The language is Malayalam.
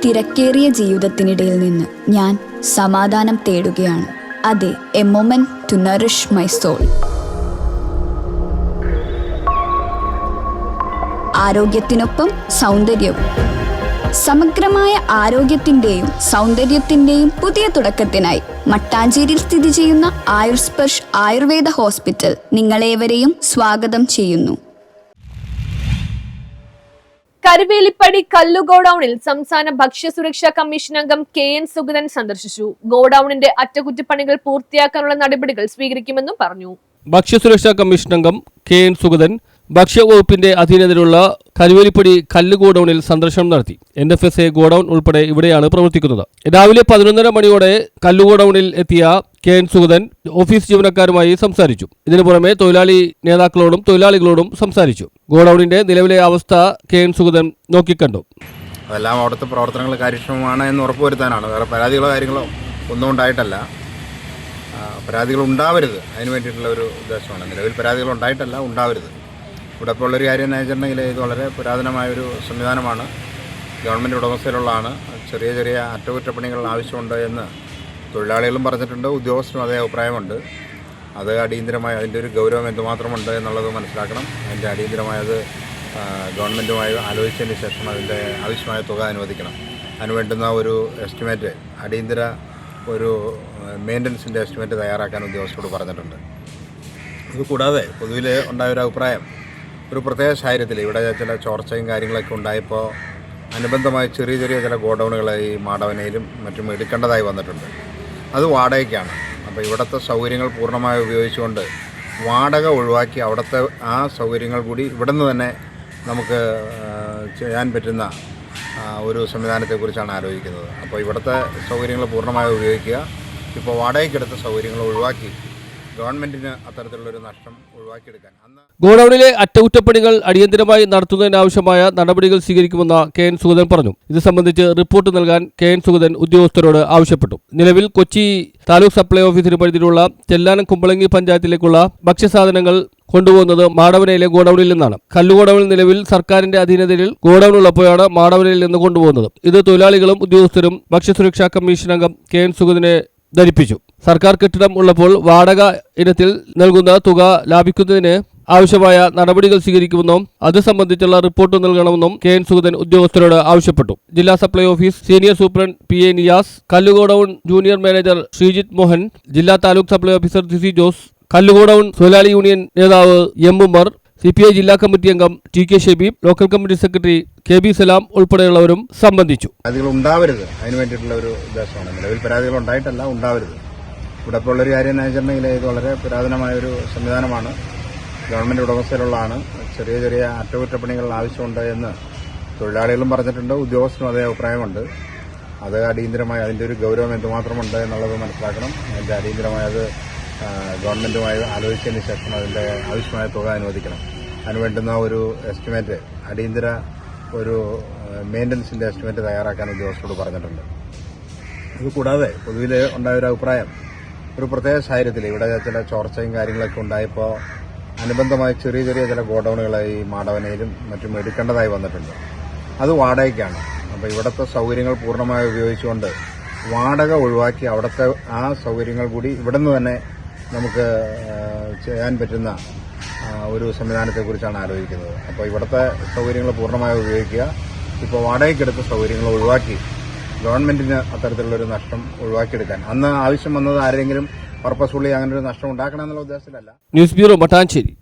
തിരക്കേറിയ ജീവിതത്തിനിടയിൽ നിന്ന് ഞാൻ സമാധാനം തേടുകയാണ്. അതെ, a moment to nourish my soul. ആരോഗ്യത്തിനൊപ്പം സൗന്ദര്യവും. സമഗ്രമായ ആരോഗ്യത്തിന്റെയും സൗന്ദര്യത്തിന്റെയും പുതിയ തുടക്കത്തിനായി മട്ടാഞ്ചേരിയിൽ സ്ഥിതി ചെയ്യുന്ന ആയുർസ്പർശ് ആയുർവേദ ഹോസ്പിറ്റൽ നിങ്ങളേവരെയും സ്വാഗതം ചെയ്യുന്നു. കരുവേലിപ്പടി കല്ലു ഗോഡൌണിൽ സംസ്ഥാന ഭക്ഷ്യസുരക്ഷാ കമ്മീഷൻ അംഗം KN സുഗതൻ സന്ദർശിച്ചു. ഗോഡൌണിന്റെ അറ്റകുറ്റപ്പണികൾ പൂർത്തിയാക്കാനുള്ള നടപടികൾ സ്വീകരിക്കുമെന്നും പറഞ്ഞു. ഭക്ഷ്യസുരക്ഷാ കമ്മീഷൻ അംഗം KN സുഗതൻ ഭക്ഷ്യവകുപ്പിന്റെ അധീനതയിലുള്ള കരുവേലിപ്പടി കല്ല് ഗോഡൌണിൽ സന്ദർശനം നടത്തി. NFSA ഗോഡൌൺ ഉൾപ്പെടെ ഇവിടെയാണ് പ്രവർത്തിക്കുന്നത്. രാവിലെ 11:30 മണിയോടെ കല്ലു ഗോഡൌണിൽ എത്തിയ KN സുഗതൻ ഓഫീസ് ജീവനക്കാരുമായി സംസാരിച്ചു. ഇതിനു പുറമെ തൊഴിലാളി നേതാക്കളോടും തൊഴിലാളികളോടും സംസാരിച്ചു. ഗോഡൌണിന്റെ നിലവിലെ അവസ്ഥ KN സുഗതൻ നോക്കിക്കണ്ടു. അതെല്ലാം അവിടുത്തെ പ്രവർത്തനങ്ങൾ കാര്യക്ഷമമാണ് എന്ന് ഉറപ്പുവരുത്താനാണ്. വേറെ പരാതികളോ കാര്യങ്ങളോ ഒന്നും ഉണ്ടായിട്ടല്ല. പരാതികൾ ഉണ്ടാവരുത്, അതിന് വേണ്ടിയിട്ടുള്ള ഒരു ഉദ്ദേശമാണ്. നിലവിൽ പരാതികൾ ഉണ്ടായിട്ടല്ല, ഉണ്ടാവരുത്. ഇവിടെ ഇപ്പോൾ ഉള്ളൊരു കാര്യം എന്ന് വെച്ചിട്ടുണ്ടെങ്കിൽ ഇത് വളരെ പുരാതനമായൊരു സംവിധാനമാണ്. ഗവൺമെൻറ് ഉടമസ്ഥയിലുള്ളതാണ്. ചെറിയ ചെറിയ അറ്റകുറ്റപ്പണികൾ ആവശ്യമുണ്ട് എന്ന് തൊഴിലാളികളും പറഞ്ഞിട്ടുണ്ട്, ഉദ്യോഗസ്ഥരും അതേ അഭിപ്രായമുണ്ട്. അത് അടിയന്തരമായി അതിൻ്റെ ഒരു ഗൗരവം എന്തുമാത്രമുണ്ട് എന്നുള്ളത് മനസ്സിലാക്കണം. അതിൻ്റെ അടിയന്തരമായത് ഗവൺമെൻറ്റുമായി ആലോചിച്ചതിന് ശേഷം അതിൻ്റെ ആവശ്യമായ തുക അനുവദിക്കണം. അതിന് വേണ്ടുന്ന ഒരു എസ്റ്റിമേറ്റ്, അടിയന്തര ഒരു മെയിൻ്റനൻസിൻ്റെ എസ്റ്റിമേറ്റ് തയ്യാറാക്കാൻ ഉദ്യോഗസ്ഥരോട് പറഞ്ഞിട്ടുണ്ട്. ഇതുകൂടാതെ പൊതുവിൽ ഉണ്ടായൊരു അഭിപ്രായം, ഒരു പ്രത്യേക സാഹചര്യത്തിൽ ഇവിടെ ചില ചോർച്ചയും കാര്യങ്ങളൊക്കെ ഉണ്ടായപ്പോൾ അനുബന്ധമായി ചെറിയ ചെറിയ ചില ഗോഡൗണുകൾ ഈ മാടവനയിലും മറ്റും എടുക്കേണ്ടതായി വന്നിട്ടുണ്ട്. അത് വാടകയ്ക്കാണ്. അപ്പോൾ ഇവിടുത്തെ സൗകര്യങ്ങൾ പൂർണ്ണമായി ഉപയോഗിച്ചുകൊണ്ട് വാടക ഒഴിവാക്കി അവിടുത്തെ ആ സൗകര്യങ്ങൾ കൂടി ഇവിടെ നിന്ന് തന്നെ നമുക്ക് ചെയ്യാൻ പറ്റുന്ന ഒരു സംവിധാനത്തെക്കുറിച്ചാണ് ആലോചിക്കുന്നത്. അപ്പോൾ ഇവിടുത്തെ സൗകര്യങ്ങൾ പൂർണ്ണമായി ഉപയോഗിക്കുക. ഇപ്പോൾ വാടകയ്ക്കെടുത്ത സൗകര്യങ്ങൾ ഒഴിവാക്കി ഗവൺമെൻറ്റിന് അത്തരത്തിലുള്ളൊരു നഷ്ടം ഒഴിവാക്കിയെടുക്കാൻ ഗോഡൌണിലെ അറ്റകുറ്റപ്പണികൾ അടിയന്തരമായി നടത്തുന്നതിനാവശ്യമായ നടപടികൾ സ്വീകരിക്കുമെന്ന് KN സുഗതൻ പറഞ്ഞു. ഇത് സംബന്ധിച്ച് റിപ്പോർട്ട് നൽകാൻ KN സുഗതൻ ഉദ്യോഗസ്ഥരോട് ആവശ്യപ്പെട്ടു. നിലവിൽ കൊച്ചി താലൂക്ക് സപ്ലൈ ഓഫീസിന് പരിധിയിലുള്ള ചെല്ലാനം കുമ്പളങ്ങി പഞ്ചായത്തിലേക്കുള്ള ഭക്ഷ്യസാധനങ്ങൾ കൊണ്ടുപോകുന്നത് മാടവനയിലെ ഗോഡൌണിൽ നിന്നാണ്. കല്ലു ഗോഡൌണിൽ നിലവിൽ സർക്കാരിന്റെ അധീനതയിൽ ഗോഡൌൺ ഉള്ളപ്പോഴാണ് മാടവനയിൽ നിന്ന് കൊണ്ടുപോകുന്നത്. ഇത് തൊഴിലാളികളും ഉദ്യോഗസ്ഥരും ഭക്ഷ്യസുരക്ഷാ കമ്മീഷൻ അംഗം KN സുഗതനെ ധരിപ്പിച്ചു. സർക്കാർ കെട്ടിടം ഉള്ളപ്പോൾ വാടക ഇനത്തിൽ നൽകുന്ന തുക ലാഭിക്കുന്നതിന് ആവശ്യമായ നടപടികൾ സ്വീകരിക്കുമെന്നും അത് സംബന്ധിച്ചുള്ള റിപ്പോർട്ട് നൽകണമെന്നും KN സുഗതൻ ഉദ്യോഗസ്ഥരോട് ആവശ്യപ്പെട്ടു. ജില്ലാ supply office senior superintendent PA Niyas, കല്ലു godown junior manager Sreejith Mohan, ജില്ലാ taluk supply officer TC Jose, കല്ലു ഗോഡൌൺ തൊഴിലാളി യൂണിയൻ നേതാവ് M ഉമർ, CPI ജില്ലാ കമ്മിറ്റി അംഗം TK Shabeeb, local committee secretary KB Salam ഉൾപ്പെടെയുള്ളവരും സംബന്ധിച്ചു. പരാതികൾ ഉണ്ടാവരുത്, അതിന് വേണ്ടിയിട്ടുള്ള ഒരു ഉദ്ദേശമാണ്. നിലവിൽ പരാതികൾ ഉണ്ടായിട്ടല്ല, ഉണ്ടാവരുത്. ഇവിടെ ഇപ്പോൾ ഉള്ളൊരു കാര്യം എന്ന് വെച്ചിട്ടുണ്ടെങ്കിൽ ഇത് വളരെ പുരാതനമായൊരു സംവിധാനമാണ്. ഗവൺമെൻറ് ഉടമസ്ഥയിലുള്ളതാണ്. ചെറിയ ചെറിയ അറ്റകുറ്റപ്പണികൾ ആവശ്യമുണ്ട് എന്ന് തൊഴിലാളികളും പറഞ്ഞിട്ടുണ്ട്, ഉദ്യോഗസ്ഥരും അതേ അഭിപ്രായമുണ്ട്. അത് അടിയന്തരമായി അതിൻ്റെ ഒരു ഗൗരവം എന്തുമാത്രമുണ്ട് എന്നുള്ളത് മനസ്സിലാക്കണം. അതിൻ്റെ അടിയന്തരമായി അത് ഗവൺമെൻറ്റുമായി ആലോചിച്ചതിന് ശേഷം അതിൻ്റെ ആവശ്യമായ തുക അനുവദിക്കണം. അതിന് വേണ്ടുന്ന ഒരു എസ്റ്റിമേറ്റ്, അടിയന്തര ഒരു മെയിൻ്റനൻസിൻ്റെ എസ്റ്റിമേറ്റ് തയ്യാറാക്കാൻ ഉദ്യോഗസ്ഥരോട് പറഞ്ഞിട്ടുണ്ട്. ഇതുകൂടാതെ പൊതുവിൽ ഉണ്ടായൊരു അഭിപ്രായം, ഒരു പ്രത്യേക സാഹചര്യത്തിൽ ഇവിടെ ചില ചോർച്ചയും കാര്യങ്ങളൊക്കെ ഉണ്ടായപ്പോൾ അനുബന്ധമായി ചെറിയ ചെറിയ ചില ഗോഡൌണുകൾ ഈ മാടവനയിലും മറ്റും എടുക്കേണ്ടതായി വന്നിട്ടുണ്ട്. അത് വാടകയ്ക്കാണ്. അപ്പോൾ ഇവിടുത്തെ സൗകര്യങ്ങൾ പൂർണ്ണമായി ഉപയോഗിച്ചുകൊണ്ട് വാടക ഒഴിവാക്കി അവിടുത്തെ ആ സൗകര്യങ്ങൾ കൂടി ഇവിടെ നിന്ന് തന്നെ നമുക്ക് ചെയ്യാൻ പറ്റുന്ന ഒരു സംവിധാനത്തെക്കുറിച്ചാണ് ആലോചിക്കുന്നത്. അപ്പോൾ ഇവിടുത്തെ സൗകര്യങ്ങൾ പൂർണ്ണമായി ഉപയോഗിക്കുക. ഇപ്പോൾ വാടകയ്ക്കെടുത്ത സൗകര്യങ്ങൾ ഒഴിവാക്കി ഗവൺമെൻറ്റിന് അത്തരത്തിലുള്ളൊരു നഷ്ടം ഒഴിവാക്കിയെടുക്കാൻ. അന്ന് ആവശ്യം വന്നത് ആരെങ്കിലും പർപ്പസ്ഫുള്ളി അങ്ങനെ ഒരു നഷ്ടം ഉണ്ടാക്കണം എന്നുള്ള ഉദ്ദേശത്തിലല്ല. News bureau Mattancherry.